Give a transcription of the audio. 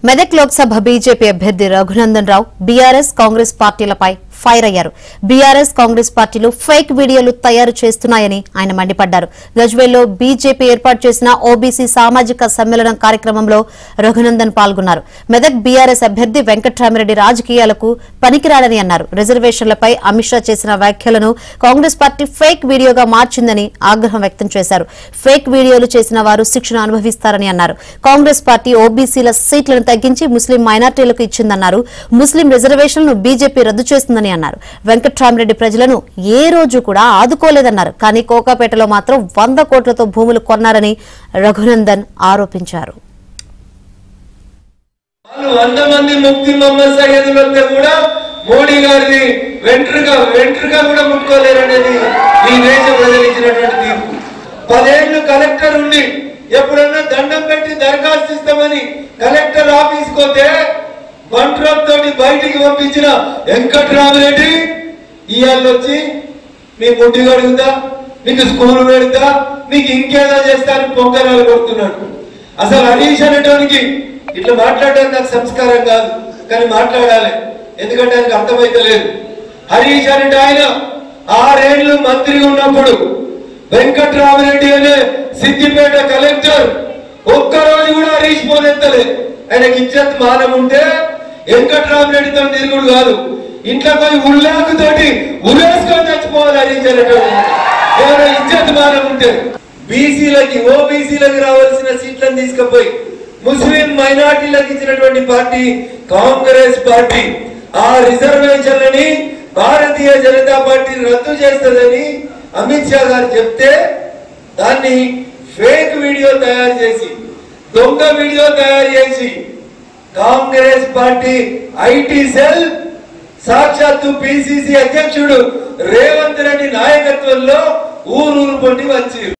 Medak Lok Sabha BJP అభ్యర్థి Raghunandan Rao BRS Congress పార్టీలపై fire అయ్యారు. BRS Congress పార్టీలు ఫేక్ వీడియోలు తయారు చేస్తున్నాయని ఆయన మండిపడ్డారు. గజ్వేల్లో బీజేపీ ఏర్పాటు చేసిన ఓబీసీ సామాజిక సమ్మేళనం కార్యక్రమంలో రఘునందన్ పాల్గొన్నారు. మెదక్ బీఆర్ఎస్ అభ్యర్థి వెంకట్రామిరెడ్డి రాజకీయాలకు పనికిరాడని అన్నారు. రిజర్వేషన్లపై అమిత్ షా చేసిన వ్యాఖ్యలను కాంగ్రెస్ పార్టీ ఫేక్ వీడియోగా మార్చిందని ఆగ్రహం వ్యక్తం చేశారు. ఫేక్ వీడియోలు చేసిన వారు శిక్షణ అనుభవిస్తారని అన్నారు. కాంగ్రెస్ పార్టీ ఓబీసీల సీట్లను తగ్గించి ముస్లిం మైనార్టీలకు ఇచ్చిందన్నారు. ముస్లిం రిజర్వేషన్లను బీజేపీ రద్దు చేస్తుందని అన్నారు. వెంకట్రామిరెడ్డి ప్రజలను ఏ రోజు కూడా ఆదుకోలేదన్నారు. కానీ కోకాపేటలో మాత్రం 100 కోట్లతో భూములు కొన్నారని రఘునందన్ ఆరోపించారు. మోడీ గారిని వెంట్రుగా కూడా ముట్టుకోలేరనేది ఈ దేశ ప్రజలు ఇచ్చినటువంటి తీర్పు. 10 ఏళ్లు కలెక్టర్ ఉండి ఎప్పుడన్నా దండం పెట్టి దరఖాస్తు ఇస్తామని కలెక్టర్ ఆఫీస్ పోతే బంట్రోప్ తోటి బయటికి పంపించిన వెంకట్రామిరెడ్డి ఇవాళ వచ్చి మీ ముడ్డి కడుగుతా, మీకు స్కూల్ పెడతా, మీకు ఇంకేదో చేస్తా అని పొంగనాలు కొడుతున్నాడు. అసలు హరీష్ అనేటానికి ఇట్లా మాట్లాడడం నాకు సంస్కారం కాదు, కానీ మాట్లాడాలి, ఎందుకంటే ఆయనకు అర్థమైతలేదు. హరీష్ అనేట ఆయన 6 ఏళ్లు మంత్రి ఉన్నప్పుడు వెంకట్రామిరెడ్డి అనే సిద్దిపేట కలెక్టర్ ఒక్కరోజు కూడా హరీష్ పోనెత్తలేదు. ఆయనకి ఇజ్జత్ మానం ఉంటే వెంకట్రామిరెడ్డితో తిరుగుడు కాదు, ఇంట్లో పోయి ఉల్లాకుతోటి ఉరేసుకొని చచ్చిపోవాలి హరీష్ అనేటువంటి. ఎవరో ఇజ్జత్ మానం ఉంటే బీసీలకి ఓబీసీలకి రావాల్సిన సీట్లను తీసుకుపోయి ముస్లిం మైనార్టీలకు ఇచ్చినటువంటి పార్టీ కాంగ్రెస్ పార్టీ ఆ రిజర్వేషన్లని భారతీయ జనతా పార్టీ రద్దు చేస్తుందని అమిత్ షా గారు చెప్తే దాన్ని ఫేక్ వీడియో తయారు చేసి, దొంగ వీడియో తయారు చేసి కాంగ్రెస్ పార్టీ ఐటీ సెల్ సాక్షాత్తు పిసిసి అధ్యక్షుడు రేవంత్ రెడ్డి నాయకత్వంలో ఊరూరు పొండి వచ్చి